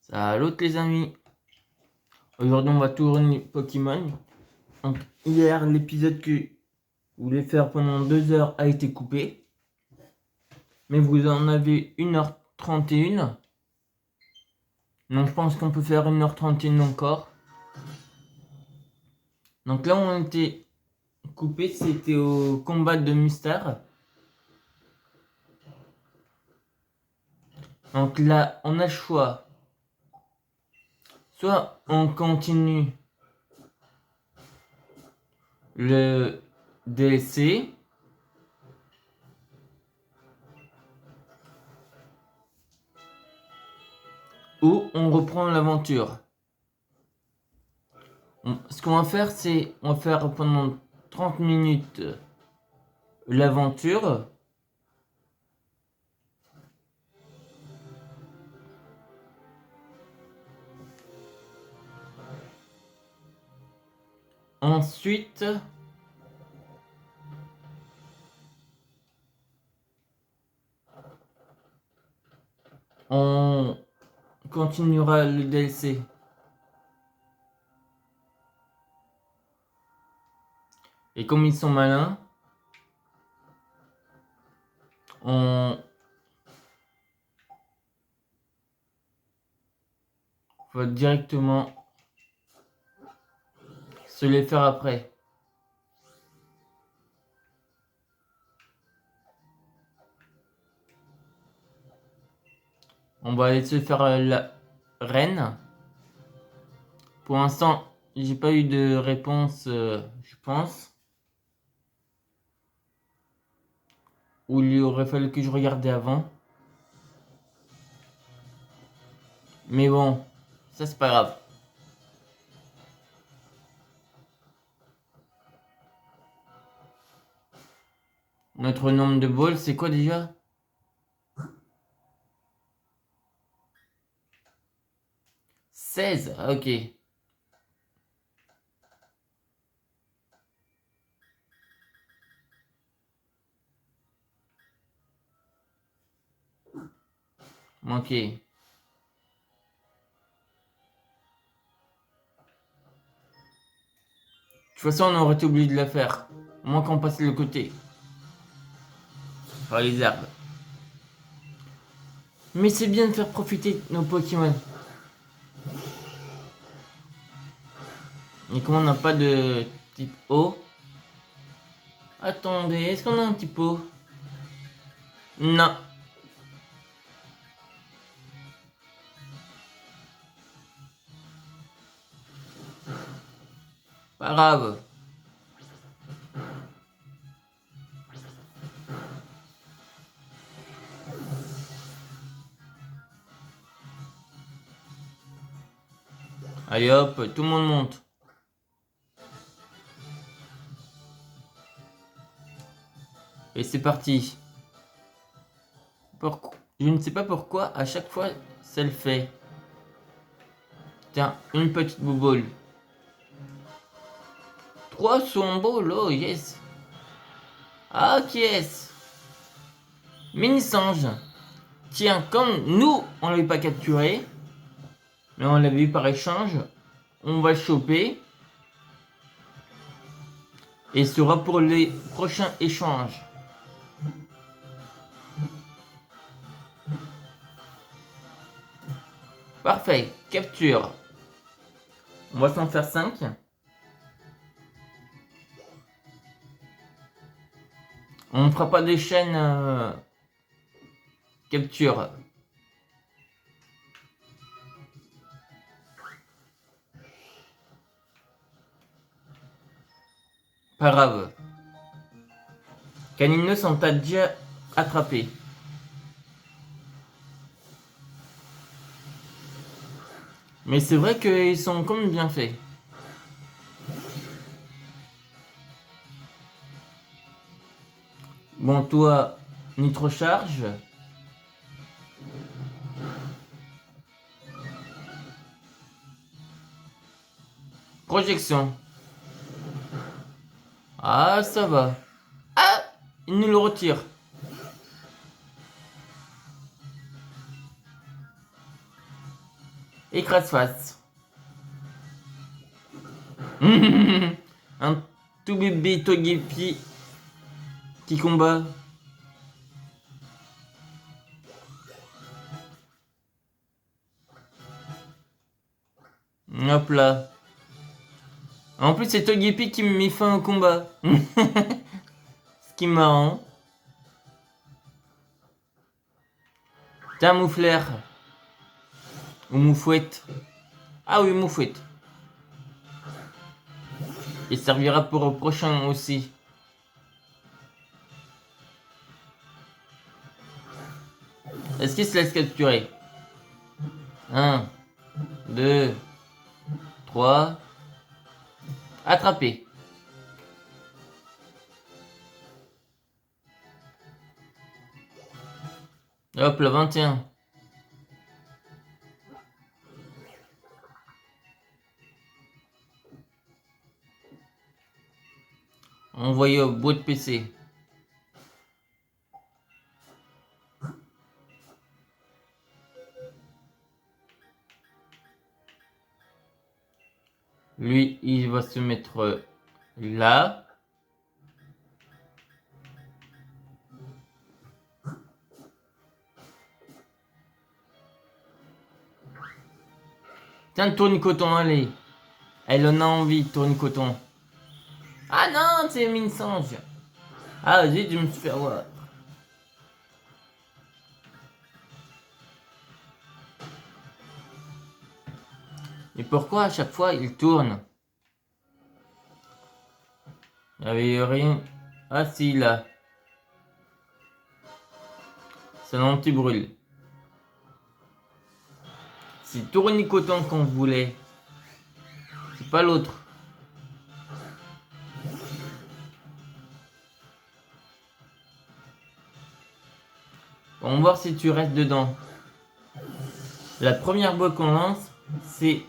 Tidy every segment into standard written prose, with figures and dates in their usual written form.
Salut les amis, aujourd'hui on va tourner Pokémon. Donc hier l'épisode que je voulais faire pendant 2 heures a été coupé. Mais vous en avez 1h31. Donc je pense qu'on peut faire 1h31 encore. Donc là où on était coupé, c'était au combat de mystère. Donc là on a le choix. Soit on continue le DLC, ou on reprend l'aventure. Ce qu'on va faire, c'est on va faire pendant 30 minutes l'aventure. Ensuite, on continuera le DLC. Et comme ils sont malins, on va directement se les faire après. On va aller se faire la reine. Pour l'instant, j'ai pas eu de réponse, je pense. Ou il aurait fallu que je regardais avant. Mais bon, ça c'est pas grave. Notre nombre de balles, c'est quoi déjà? 16, ok. Ok. De toute façon, on aurait été obligé de la faire. Au moins qu'on passe le côté. Par les herbes. Mais c'est bien de faire profiter nos Pokémon. Et comme on n'a pas de type eau. Attendez, est-ce qu'on a un type eau? Non. Pas grave. Allez hop, tout le monde monte. Et c'est parti. Je ne sais pas pourquoi, à chaque fois, ça le fait. Tiens, une petite bouboule. 300 balles, oh yes. Ah, qui est-ce? Mini-singe. Tiens, comme nous, on l'avait pas capturé, mais on l'avait eu par échange, on va le choper. Et ce sera pour les prochains échanges. Parfait, capture. On va s'en faire 5. On ne fera pas des chaînes capture. Pas grave. Caninos, on t'a déjà attrapé. Mais c'est vrai qu'ils sont comme bien faits. Bon, toi, nitrocharge. Projection. Ah, ça va. Ah, il nous le retire. Écrase-face. Un tout bébé Togepi qui combat. Hop là. En plus, c'est Togepi qui me met fin au combat. Ce qui est marrant. Tiens, Moufleur. Ou Moufouette. Ah oui, Moufouette. Il servira pour le prochain aussi. Est-ce qu'il se laisse capturer? 1, 2, 3. Attrapé. Hop, le 21. Envoyé au bout de PC. Lui, il va se mettre là. Tiens, tourne-coton, allez. Elle en a envie, tourne-coton. Ah non, c'est Minsange. Ah, zut, je me suis fait avoir. Et pourquoi à chaque fois il tourne? Il n'y avait rien. Ah si, là. C'est l'anti-brûle. C'est tournicoton qu'on voulait. C'est pas l'autre. On va voir si tu restes dedans. La première boîte qu'on lance, c'est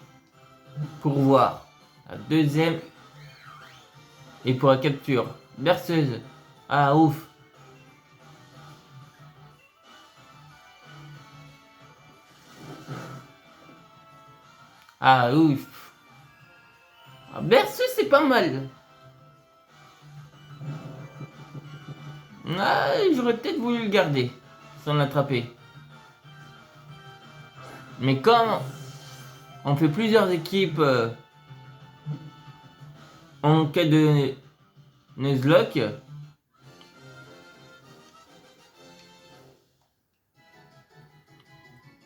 pour voir. La deuxième est pour la capture. Berceuse. Ah ouf. Ah ouf. Ah, berceuse, c'est pas mal. Ah, j'aurais peut-être voulu le garder sans l'attraper. Mais comme on fait plusieurs équipes en cas de Nuzlocke,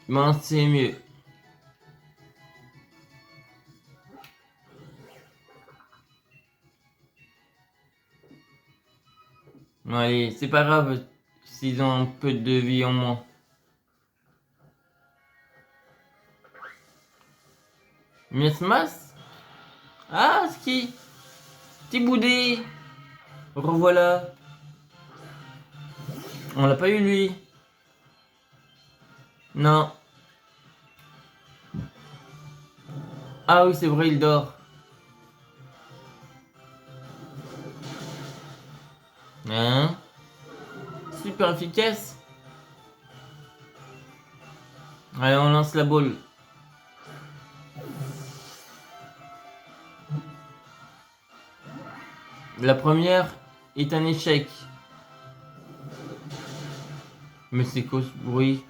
ben c'est mieux. Allez, c'est pas grave s'ils ont un peu de vie en moins. Miasmas? Ah, ski! Petit boudé! Revoilà! On l'a pas eu lui! Non! Ah oui, c'est vrai, il dort. Hein? Super efficace! Allez, on lance la boule. La première est un échec. Mais c'est quoi ce bruit?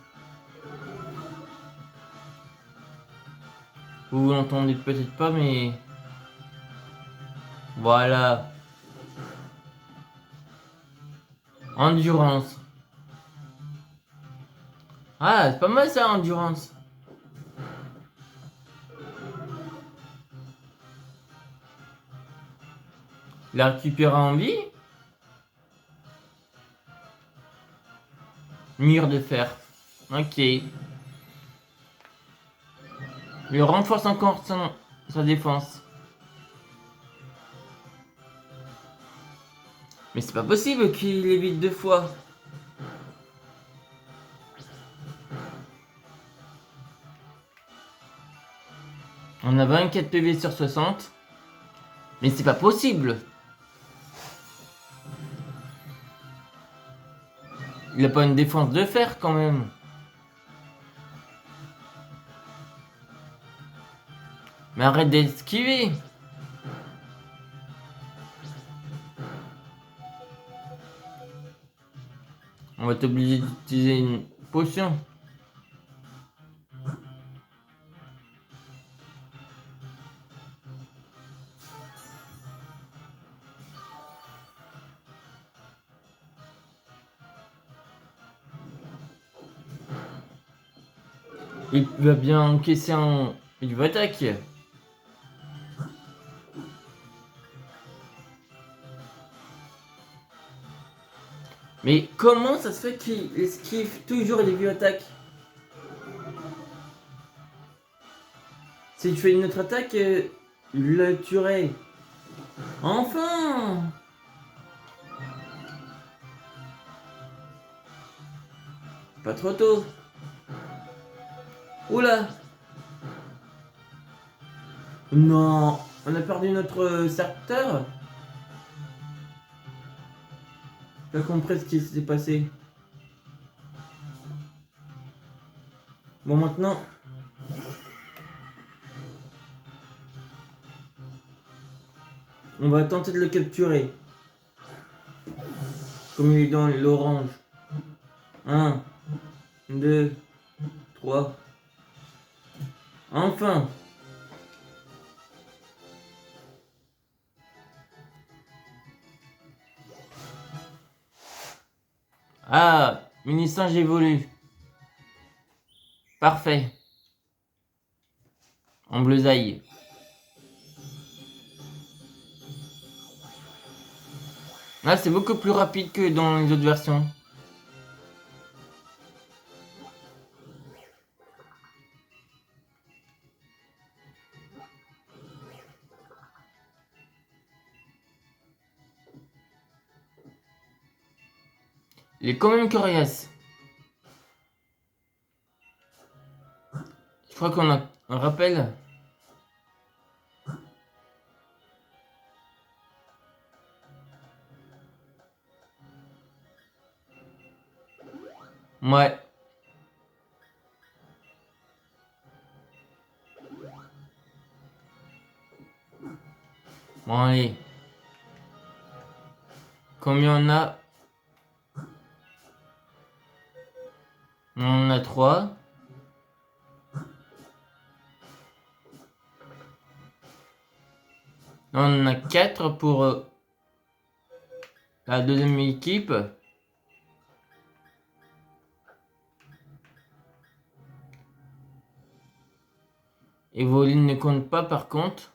Vous l'entendez peut-être pas, mais... Voilà. Endurance. Ah, c'est pas mal ça, endurance. La récupérer en vie. Mur de fer. Ok. Il renforce encore sa défense. Mais c'est pas possible qu'il évite 2 fois. On a 24 PV sur 60. Mais c'est pas possible. Il a pas une défense de fer quand même. Mais arrête d'esquiver. On va t'obliger d'utiliser une potion. Il va bien encaisser un... Il va attaquer. Mais comment ça se fait qu'il esquive toujours les vieux attaques? Si je fais une autre attaque, il le tuerait. Enfin! Pas trop tôt. Oula! Non! On a perdu notre starter? J'ai pas compris ce qui s'est passé. Bon, maintenant... On va tenter de le capturer. Comme il est dans l'orange. 1, 2, 3. Enfin! Ah! Mini-singe évolue. Parfait. En bleusaille. Ah, c'est beaucoup plus rapide que dans les autres versions. Il est quand même coriace. Je crois qu'on a un rappel. Ouais. Bon, allez. Combien on a? On en a 3. On en a 4 pour la deuxième équipe. Evoline ne compte pas par contre.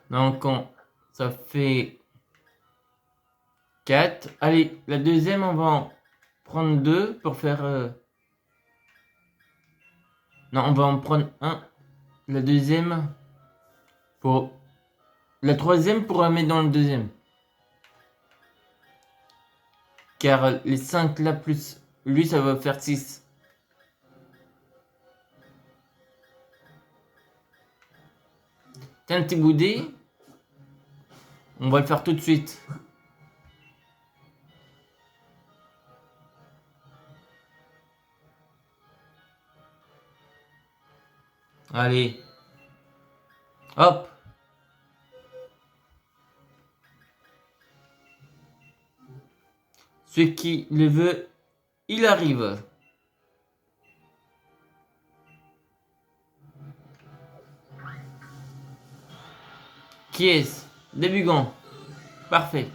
Donc ça fait 4. Allez, la deuxième, on va en prendre 2 pour faire... Non, on va en prendre 1. La deuxième pour... La troisième pour la mettre dans le deuxième. Car les 5 là plus lui, ça va faire 6. T'as un petit goudé. On va le faire tout de suite. Allez. Hop. Celui qui le veut, il arrive. Qui est-ce? Débugant. Parfait.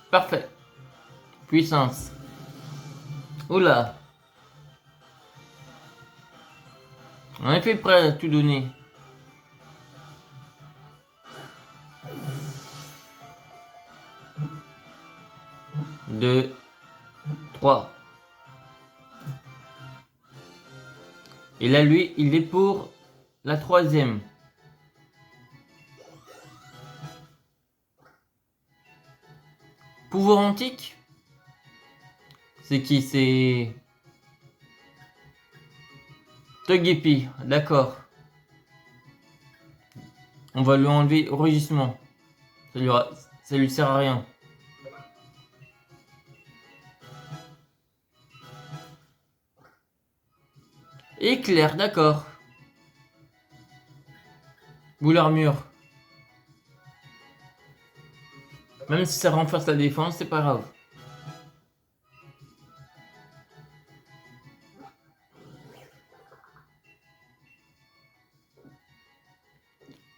Parfait. Puissance. Oula. On est fait prêt à tout donner. Deux. 3. Et là, lui, il est pour la troisième. Pouvoir antique. C'est qui? C'est Togepi, d'accord. On va lui enlever rugissement. Ça lui sert à rien. Éclair, d'accord. Boule armure. Même si ça renforce la défense, c'est pas grave.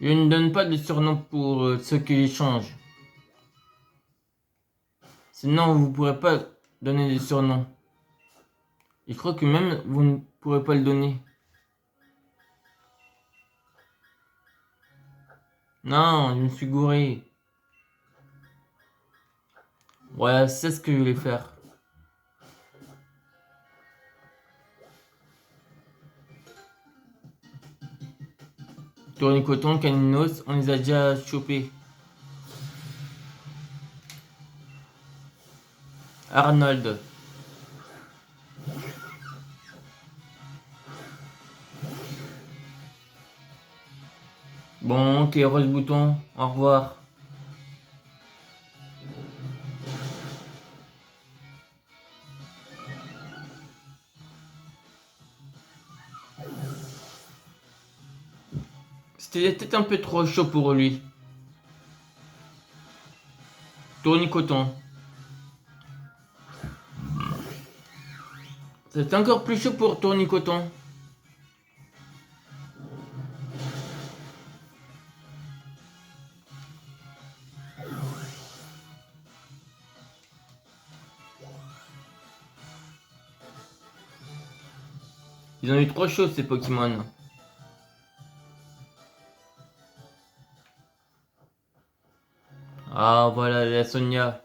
Je ne donne pas de surnom pour ceux qui échangent. Sinon, vous ne pourrez pas donner des surnoms. Et je crois que même vous ne pourrez pas le donner. Non, je me suis gouré. Ouais, c'est ce que je voulais faire. Tournicoton, Caninos, on les a déjà chopés. Arnold. Bon, ok, Rose Bouton, au revoir. C'était peut-être un peu trop chaud pour lui. Tournicoton. C'est encore plus chaud pour Tournicoton. Ils ont eu trop chaud ces Pokémon. Ah voilà la Sonia.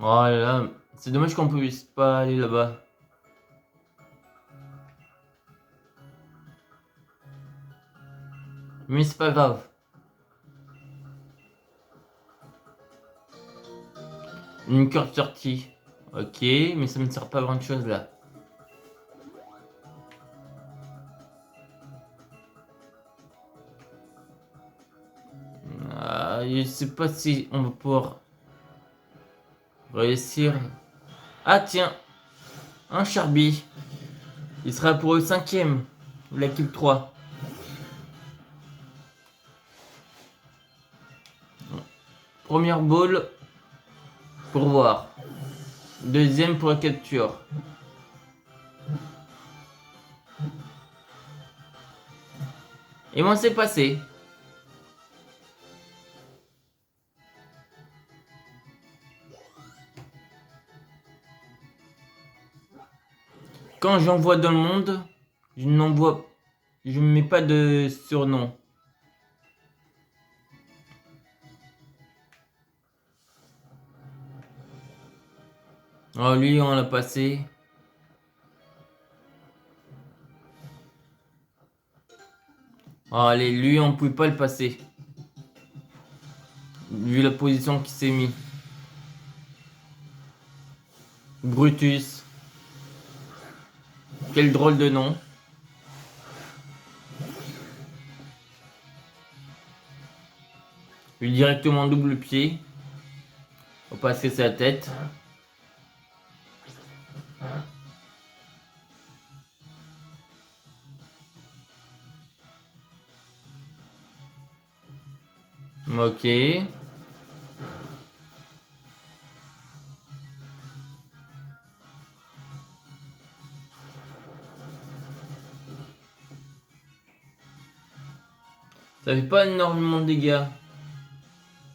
Oh là là, c'est dommage qu'on puisse pas aller là-bas. Mais c'est pas grave. Une carte sortie. Ok, mais ça me sert pas à grand chose là. Ah, je sais pas si on va pouvoir réussir. Ah tiens, un Charby. Il sera pour le 5ème. L'équipe 3. Première ball pour voir. Deuxième pour la capture. Et moi c'est passé. Quand j'envoie dans le monde, je ne mets pas de surnom. Oh lui on l'a passé. Oh, allez, lui on pouvait pas le passer. Vu la position qu'il s'est mis. Brutus. Quel drôle de nom. Lui directement double pied. On va passer sa tête. Ok. Ça fait pas énormément de dégâts.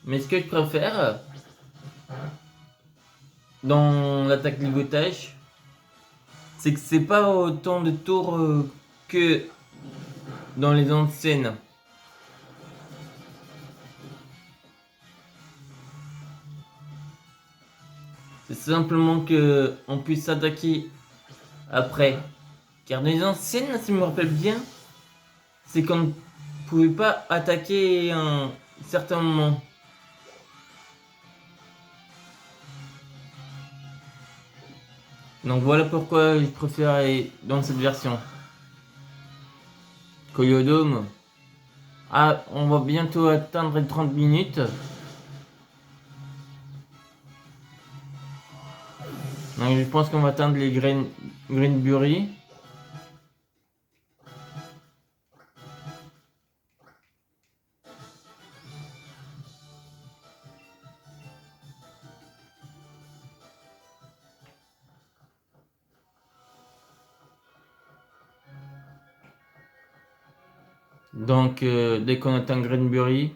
Mais ce que je préfère dans l'attaque ligotage, c'est que c'est pas autant de tours que dans les anciennes. C'est simplement que on puisse s'attaquer après. Car dans les anciennes, si je me rappelle bien, c'est qu'on ne pouvait pas attaquer à un certain moment. Donc voilà pourquoi je préfère aller dans cette version. Koyodome. Ah, on va bientôt atteindre les 30 minutes. Donc je pense qu'on va atteindre les Greenbury. Donc dès qu'on atteint Greenbury.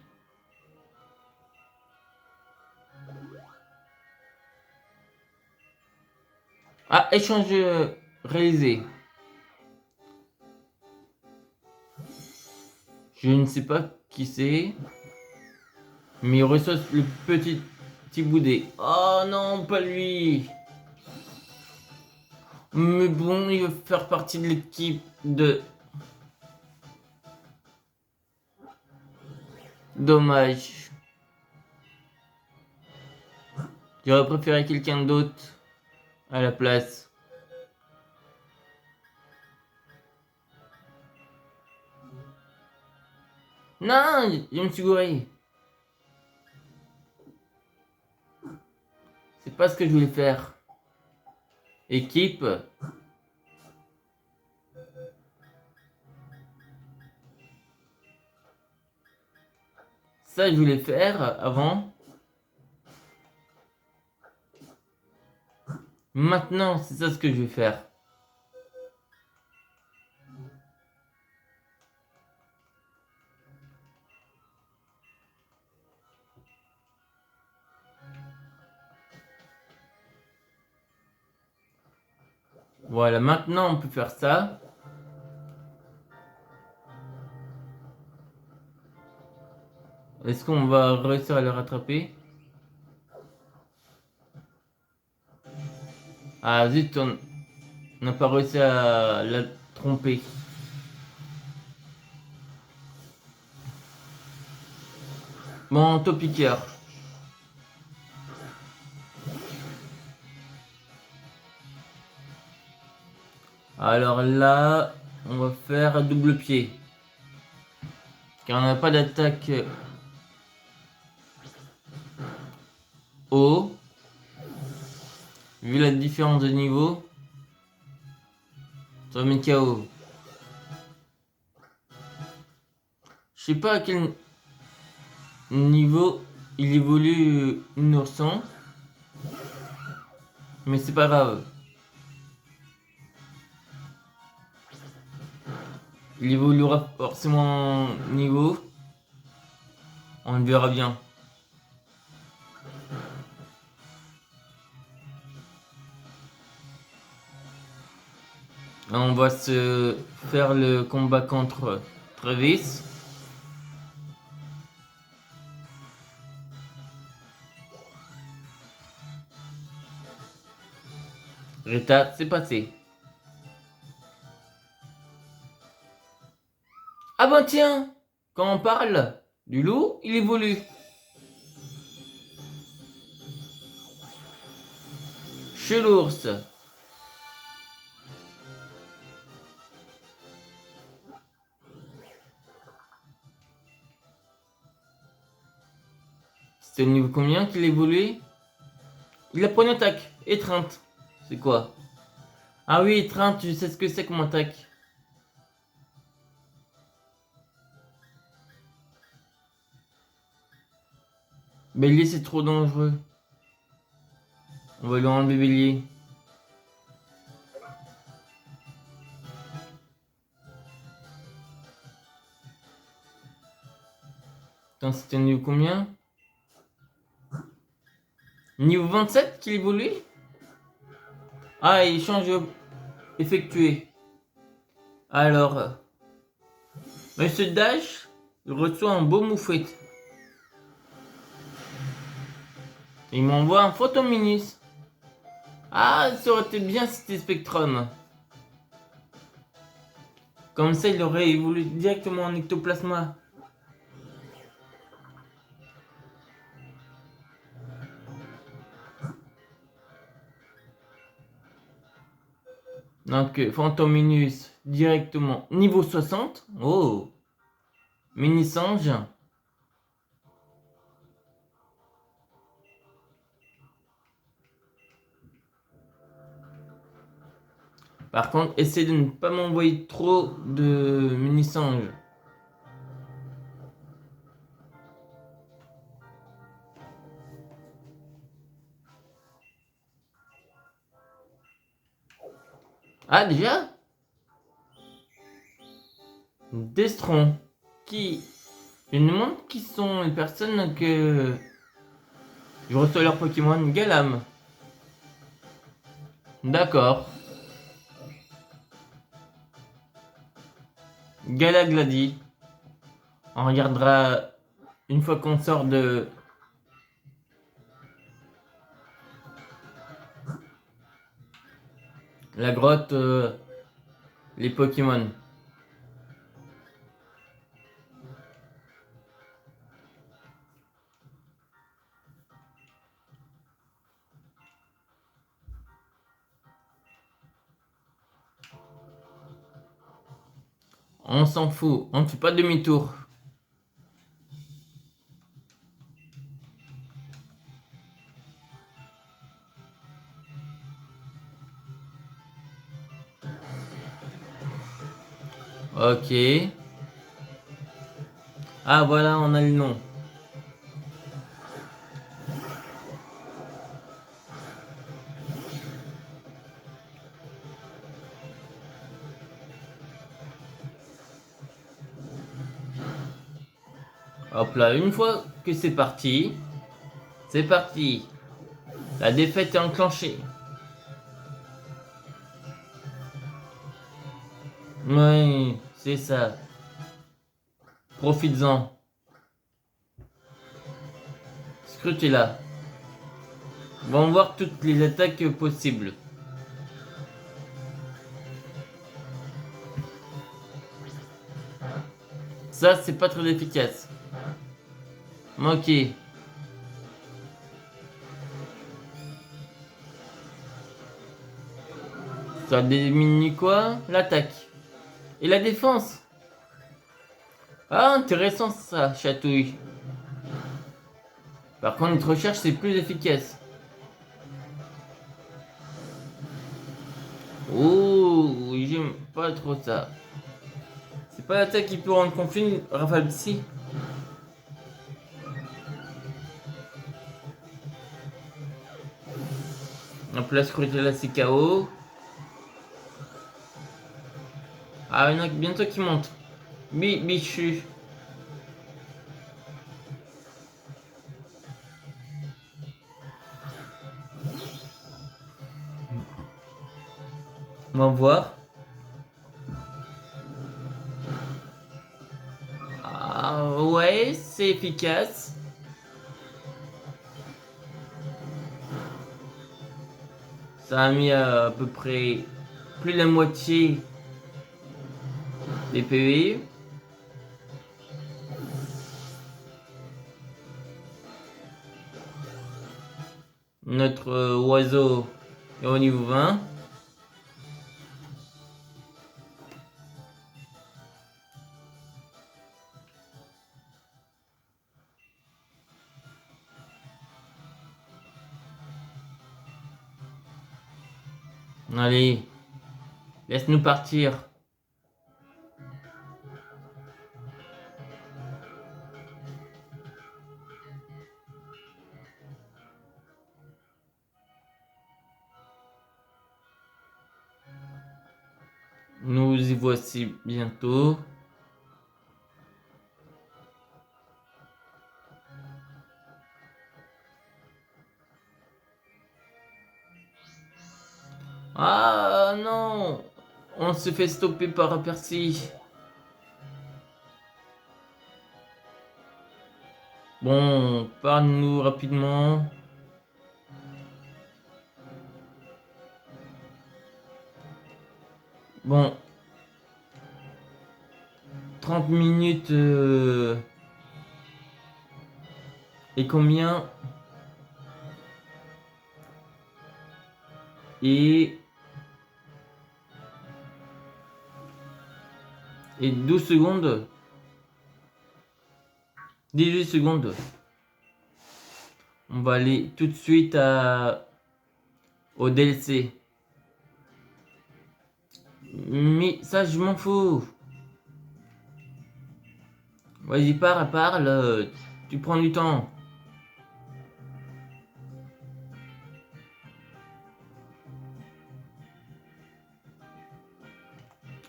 Ah, échange réalisé. Je ne sais pas qui c'est. Mais il reçoit le petit boudet. Oh non, pas lui. Mais bon, il veut faire partie de l'équipe de... Dommage. J'aurais préféré quelqu'un d'autre à la place. Non, je me suis gouré. C'est pas ce que je voulais faire. Équipe. Ça, je voulais faire avant. Maintenant, c'est ça ce que je vais faire. Voilà, maintenant on peut faire ça. Est-ce qu'on va réussir à le rattraper? Ah zut, on n'a pas réussi à la tromper. Bon, Topiqueur. Alors là, on va faire double pied. Car on n'a pas d'attaque haut. Vu la différence de niveau, ça va mettre KO. Je sais pas à quel niveau il évolue Nourson. Mais c'est pas grave. Il évoluera forcément niveau. On le verra bien. On va se faire le combat contre Travis. Rita, c'est passé. Ah bah tiens, quand on parle du loup, il évolue. Chez l'ours. C'est au niveau combien qu'il évolue? Il a pris une attaque. Étreinte. C'est quoi? Ah oui, étreinte, tu sais ce que c'est comme attaque. Bélier, c'est trop dangereux. On va lui enlever Bélier. Attends, c'était niveau combien? Niveau 27 qu'il évolue? Ah, il change effectué. Alors, Monsieur Dash reçoit un beau moufette. Il m'envoie un photominis. Ah, ça aurait été bien si c'était Spectrum. Comme ça, il aurait évolué directement en ectoplasma. Donc, Fantominus directement niveau 60. Oh! Mini-singe. Par contre, essaie de ne pas m'envoyer trop de mini-singes. Ah, déjà? Destron. Qui... Je me demande qui sont les personnes que... Je reçois leur Pokémon. Galam. D'accord. Galagladi. On regardera une fois qu'on sort de... la grotte, les Pokémon. On s'en fout, on ne fait pas demi-tour. Ok. Ah voilà, on a le nom. Hop là, une fois que c'est parti. C'est parti. La défaite est enclenchée. Oui, c'est ça. Profites-en. Scrutez-la. On va voir toutes les attaques possibles. Ça, c'est pas très efficace. Ok. Ça diminue quoi? L'attaque. Et la défense. Ah, intéressant ça, chatouille. Par contre, notre recherche, c'est plus efficace. Oh, j'aime pas trop ça. C'est pas l'attaque qui peut rendre conflit, Rafale Psy. Hop là, Scrutella, c'est KO. Ah, il y en a bientôt qui monte. Bichu. On va voir. Ah, ouais, c'est efficace. Ça a mis à peu près plus de la moitié des PV. Notre oiseau est au niveau 20. Allez, laisse-nous partir. Nous y voici bientôt. Ah non, on se fait stopper par Percy. Bon, parle-nous rapidement. Bon, 30 minutes et combien? Et 12 secondes. 18 secondes. On va aller tout de suite au DLC. Mais ça, je m'en fous. Vas-y, parle. Tu prends du temps.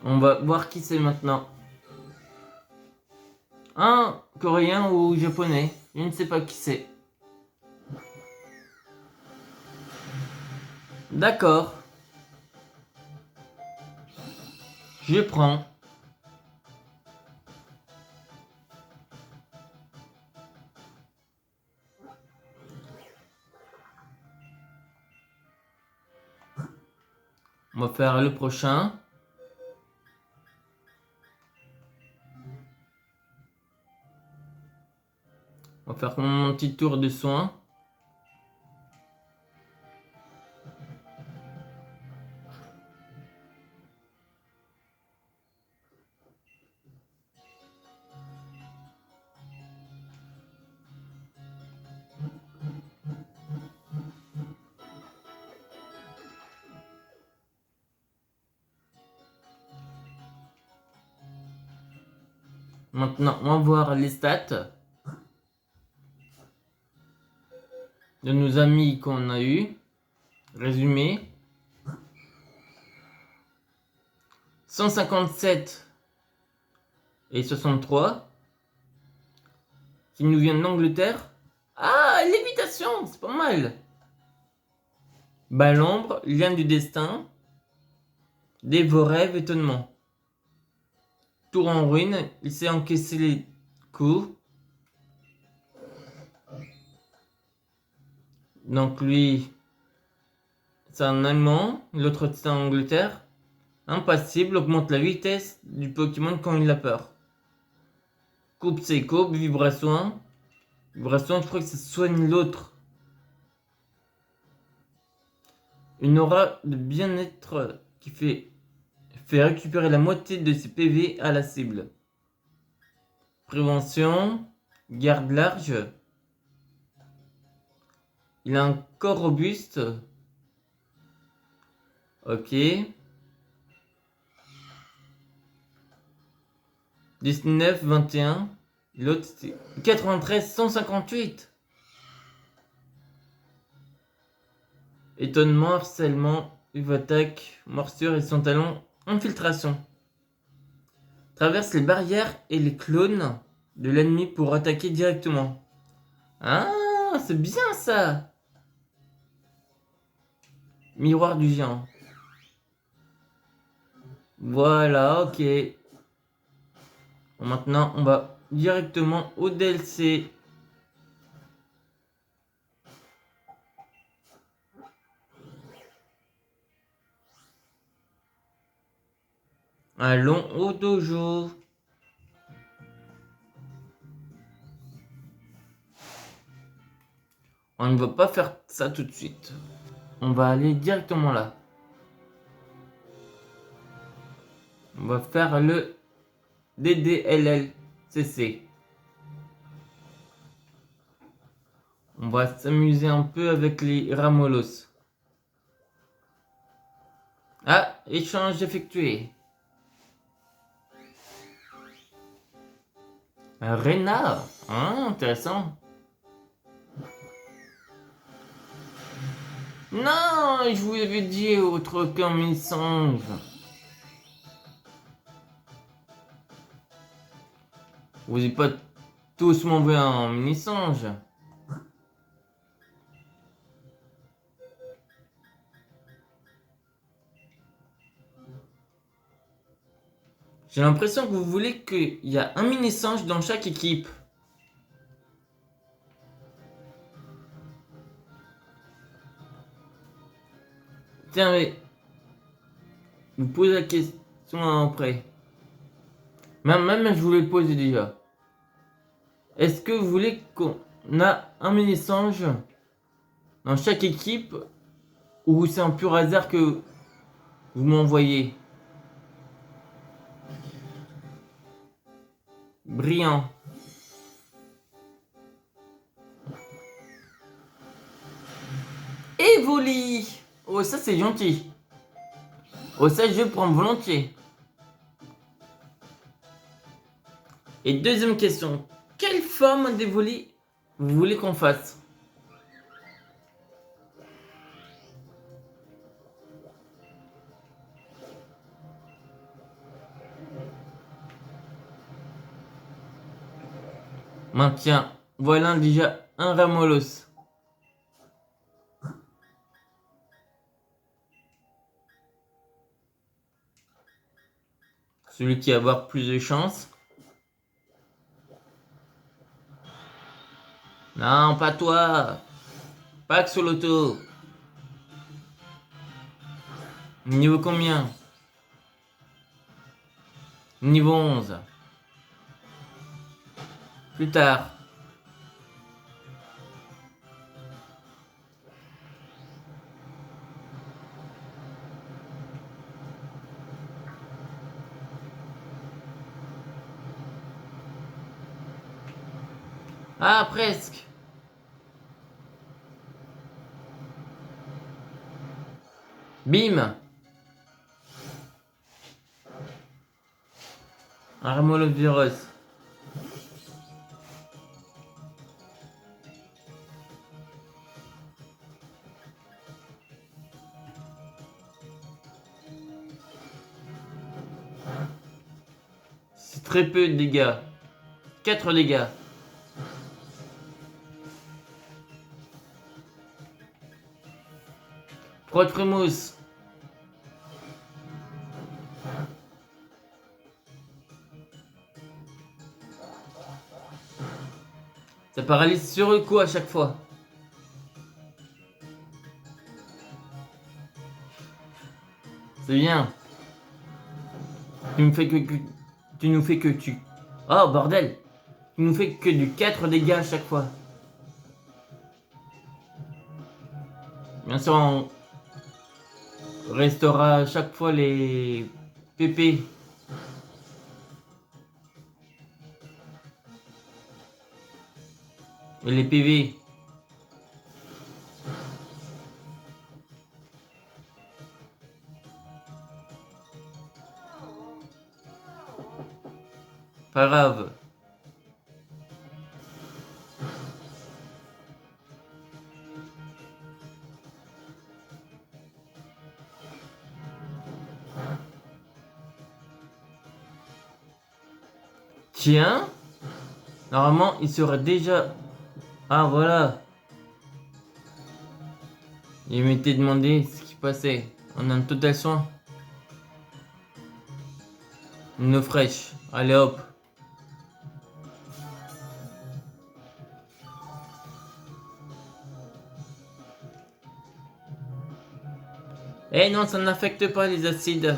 On va voir qui c'est maintenant. Un coréen ou japonais. Je ne sais pas qui c'est. D'accord. Je prends. On va faire le prochain. On va faire mon petit tour de soins. Maintenant, on va voir les stats de nos amis qu'on a eu. Résumé. 157 et 63. Qui nous viennent d'Angleterre. Ah, lévitation, c'est pas mal. Bas l'ombre, lien du destin. Des vos rêves, étonnement. Tour en ruine, il sait encaisser les coups. Donc lui, c'est un Allemand, l'autre c'est en Angleterre. Impassible, augmente la vitesse du Pokémon quand il a peur. Coupe ses coupes, vibration. Vibration, je crois que ça soigne l'autre. Une aura de bien-être qui fait récupérer la moitié de ses PV à la cible. Prévention, garde large. Il a un corps robuste. Ok. 19, 21. L'autre c'était 93, 158. Étonnement, harcèlement, attaque, morsure et son talon, infiltration. Traverse les barrières et les clones de l'ennemi pour attaquer directement. Ah, c'est bien ça. Miroir du géant. Voilà, ok. Bon, maintenant, on va directement au DLC. Allons au dojo. On ne va pas faire ça tout de suite. On va aller directement là. On va faire le DDLLCC. On va s'amuser un peu avec les Ramolos. Ah, échange effectué. Un renard. Ah, intéressant. Non, je vous avais dit autre qu'un mensonge. Vous n'avez pas tous m'envoyer un mensonge. J'ai l'impression que vous voulez qu'il y a un mini-singe dans chaque équipe. Tiens, mais vous posez la question après. Même, je voulais le poser déjà. Est-ce que vous voulez qu'on a un mini-singe dans chaque équipe ou c'est un pur hasard que vous m'envoyez? Brillant. Evoli. Oh, ça c'est gentil. Oh, ça je prends volontiers. Et deuxième question. Quelle forme d'Evoli vous voulez qu'on fasse? Maintien. Voilà déjà un Ramolos. Celui qui va avoir plus de chance. Non, pas toi. Pas que sur l'auto. Niveau combien? Niveau 11. Plus tard. Ah, presque. Bim. Armolo virus. C'est très peu de dégâts. 4 dégâts. Protrimus. Ça paralyse sur le coup à chaque fois. C'est bien. Tu me fais que, tu nous fais que tu. Oh bordel. Tu nous fais que du 4 dégâts à chaque fois. Bien sûr, on restaura à chaque fois les PP. Et les PV. Pas grave. Tiens. Normalement, il serait déjà... Ah, voilà. Il m'était demandé ce qui passait. On a un total soin. Une eau fraîche. Allez hop. Eh non, ça n'affecte pas les acides.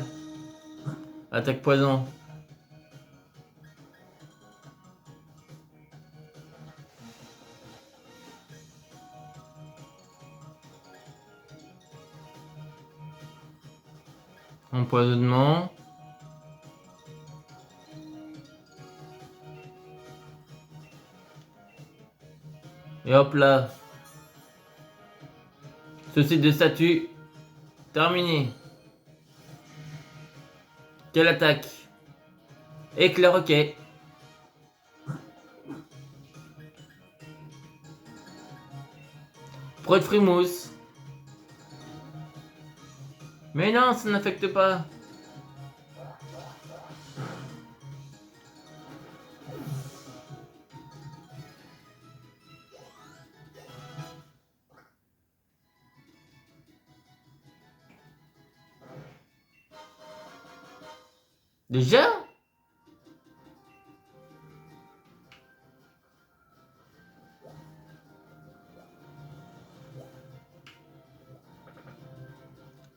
Attaque poison. Empoisonnement. Et hop là. Ceci de statut. Terminé. Quelle attaque? Éclair, ok. Pro de frimousse. Mais non, ça n'affecte pas. Déjà?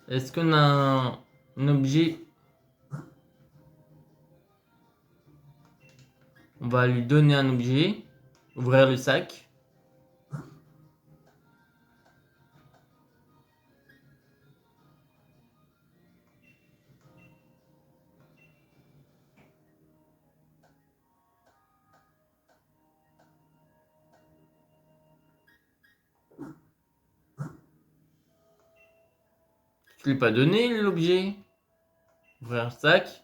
Est-ce qu'on a un objet? On va lui donner un objet. Ouvrir le sac. Je ne l'ai pas donné l'objet. Ouvrir le sac.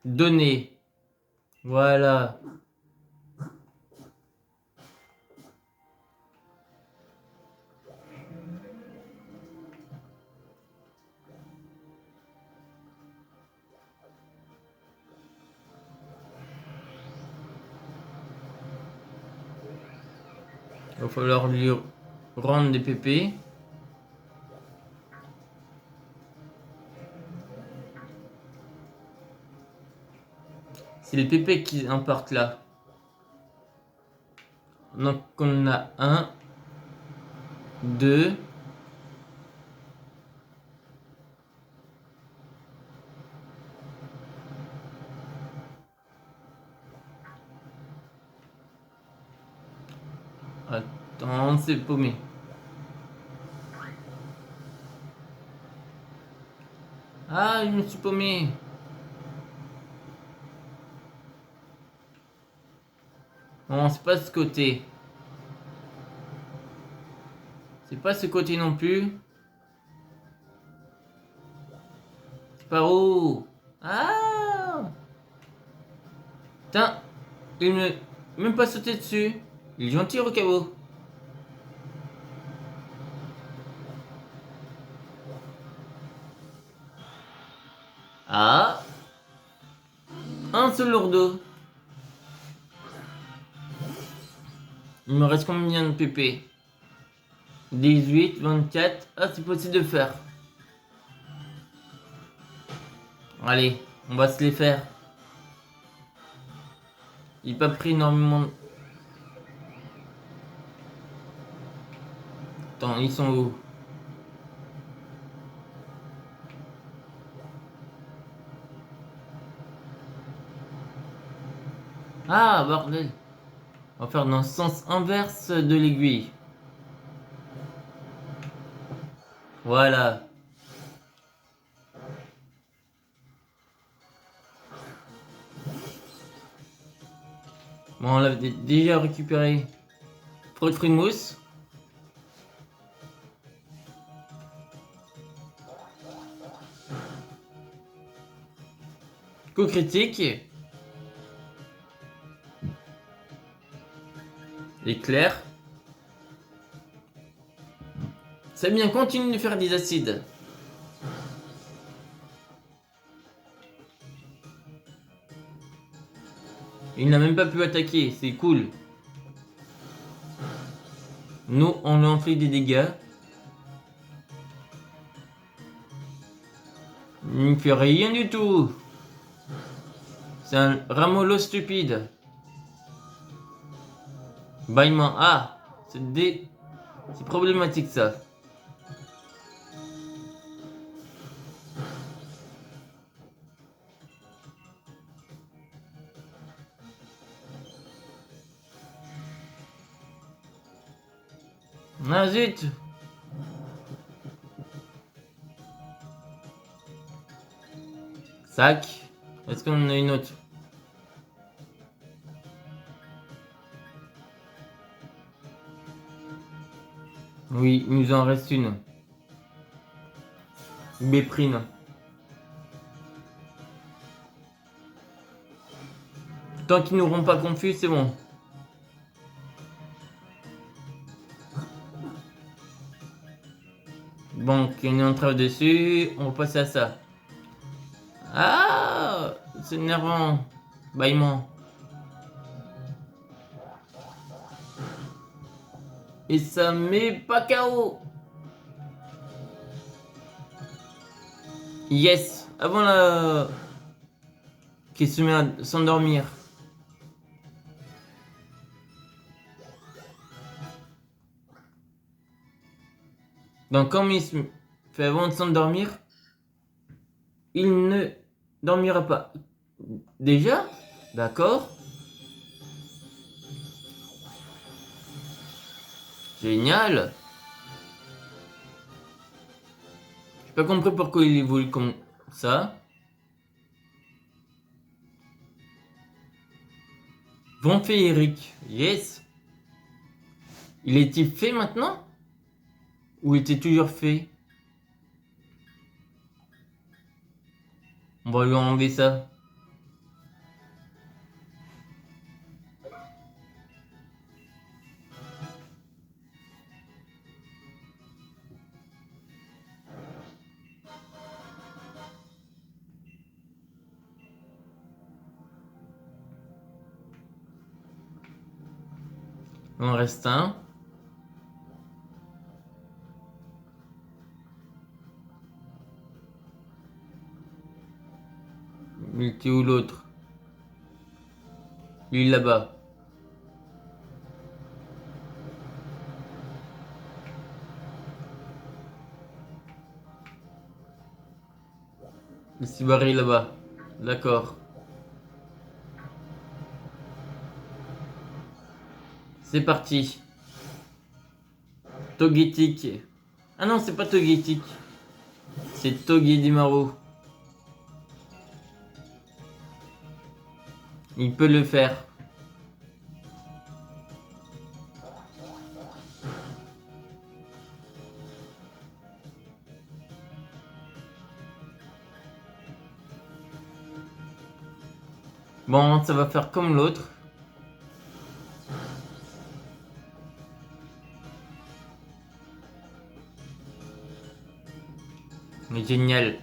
Donner. Voilà. Il va falloir lui rendre des pépés. C'est les pépés qui importent là. Donc on a 1, 2. Attends, c'est paumé. Ah, je me suis paumé. Non, c'est pas ce côté. C'est pas ce côté non plus. C'est par où? Ah! Putain, il me même pas sauté dessus. Il est gentil, Rocabo. Ah! Un seul lourdeau. Il me reste combien de PP? 18, 24. Ah, c'est possible de faire. Allez, on va se les faire. Il n'a pas pris énormément. Attends, ils sont où? Ah, bordel. On va faire dans le sens inverse de l'aiguille. Voilà. Bon, on l'avait déjà récupéré. Fruit de mousse. Coup critique. Éclair. C'est bien, continue de faire des acides. Il n'a même pas pu attaquer, c'est cool. Nous, on lui en fait des dégâts. Il ne fait rien du tout. C'est un ramolo stupide. Bâillement. Ah, c'est problématique ça. Ah zut. Sac. Est-ce qu'on en a une autre? Oui, il nous en reste une. Béprine. Tant qu'ils nous rendent pas confus, c'est bon. Bon, il y a une entrave dessus. On va passer à ça. Ah, c'est énervant. Bâillement. Et ça met pas KO. Yes. Avant la... Qui se met à s'endormir. Donc comme il se fait avant de s'endormir, il ne dormira pas. Déjà? D'accord. Génial. J'ai pas compris pourquoi il évolue comme ça. Vent féerique. Yes. Il est-il fait maintenant? Ou était toujours fait? On va lui enlever ça. Il en reste un. Il était où l'autre? Lui là-bas. Il s'est barré là-bas. D'accord. C'est parti. Togetic. Ah non, c'est pas Togetic. C'est Togedemaru. Il peut le faire. Bon, ça va faire comme l'autre. Mais génial.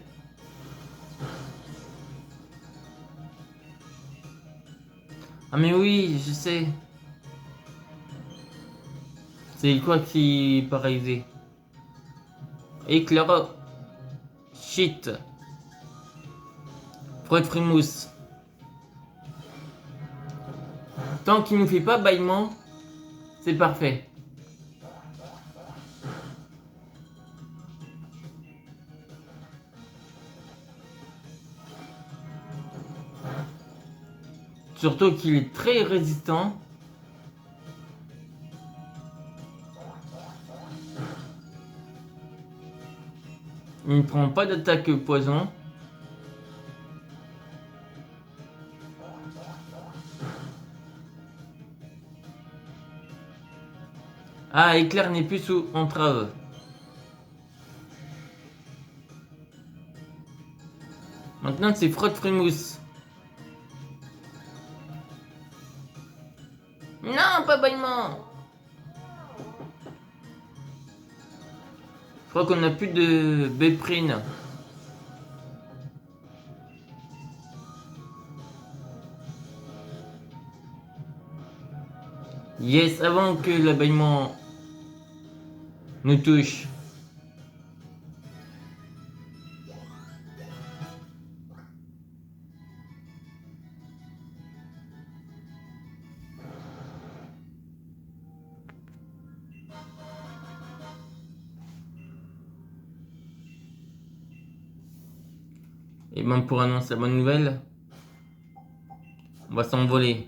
Ah mais oui, je sais. C'est quoi qui est paralysé? Éclair. Shit. Froid frimousse. Tant qu'il nous fait pas bâillement, c'est parfait. Surtout qu'il est très résistant. Il ne prend pas d'attaque poison. Ah, éclair n'est plus sous entrave. Maintenant, c'est frotte frimousse. Non, pas bâillement. Je crois qu'on n'a plus de béprine. Yes, avant que l'abâillement nous touche. Et ben pour annoncer la bonne nouvelle, on va s'envoler.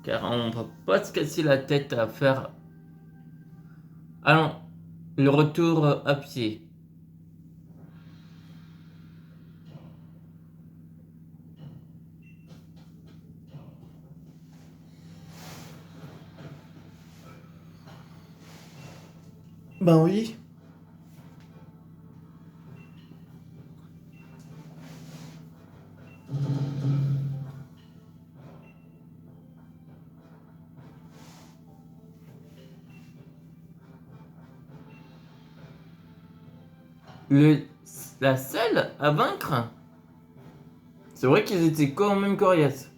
Car on va pas se casser la tête à faire. Allons, le retour à pied. Ben oui. Le, la seule à vaincre, c'est vrai qu'ils étaient quand même coriaces.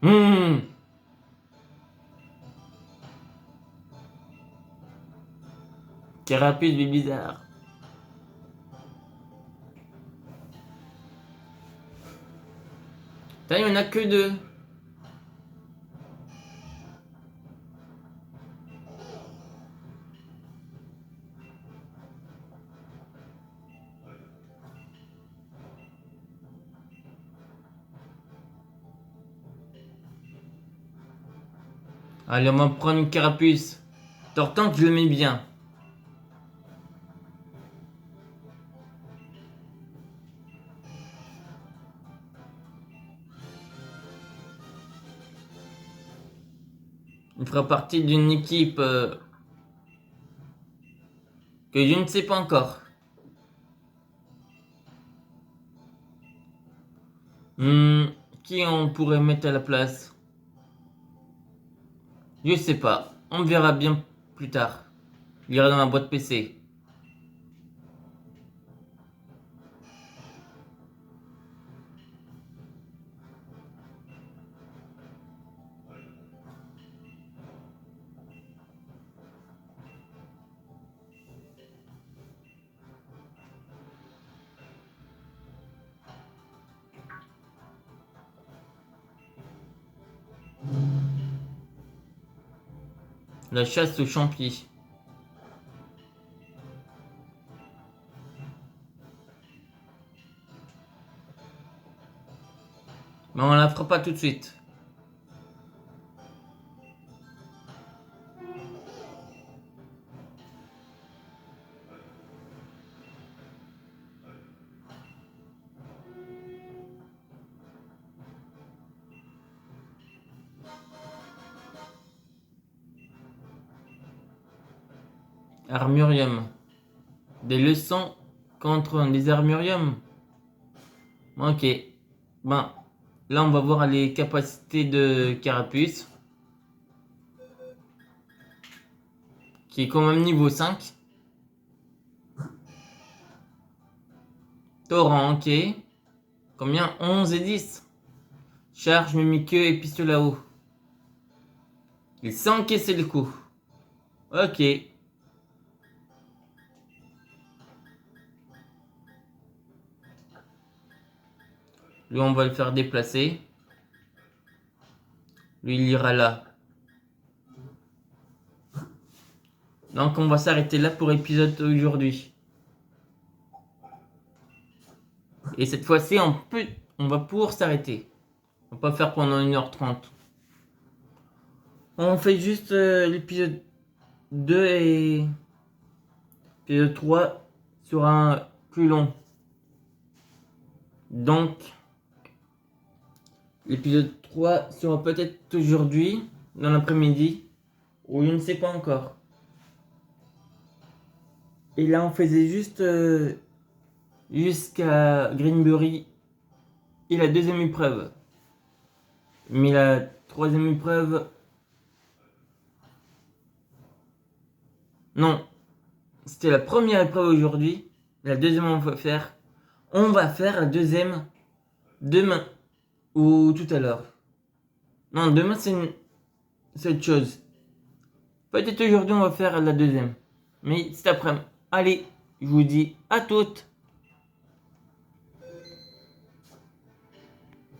Hum. Carapuce mais bizarre. Putain, il n'y en a que 2. Allez, on va prendre une carapuce. Tant que je le mets bien. Il fera partie d'une équipe que je ne sais pas encore. Qui on pourrait mettre à la place? Je sais pas. On verra bien plus tard. Il ira dans la boîte PC. La chasse aux champis. Mais on la fera pas tout de suite. Armurium. Des leçons contre les armuriums. Ok. Ben, là on va voir les capacités de Carapuce. Qui est quand même niveau 5. Torrent, ok. Combien? 11 et 10. Charge, mimiqueux et pistolet à eau. Il sait encaisser le coup. Ok. Lui, on va le faire déplacer. Lui, il ira là. Donc, on va s'arrêter là pour l'épisode d'aujourd'hui. Et cette fois-ci, on va pouvoir s'arrêter. On va pas faire pendant 1h30. On fait juste l'épisode 2 et l'épisode 3 sera plus long. Donc, l'épisode 3 sera peut-être aujourd'hui, dans l'après-midi, ou je ne sais pas encore. Et là, on faisait juste jusqu'à Greenbury et la deuxième épreuve. Mais la troisième épreuve... Non, c'était la première épreuve aujourd'hui. La deuxième, on va faire... On va faire la deuxième demain. Ou tout à l'heure. Non, demain, c'est autre chose. Peut-être aujourd'hui, on va faire la deuxième. Mais cet après-midi. Allez, je vous dis à toutes.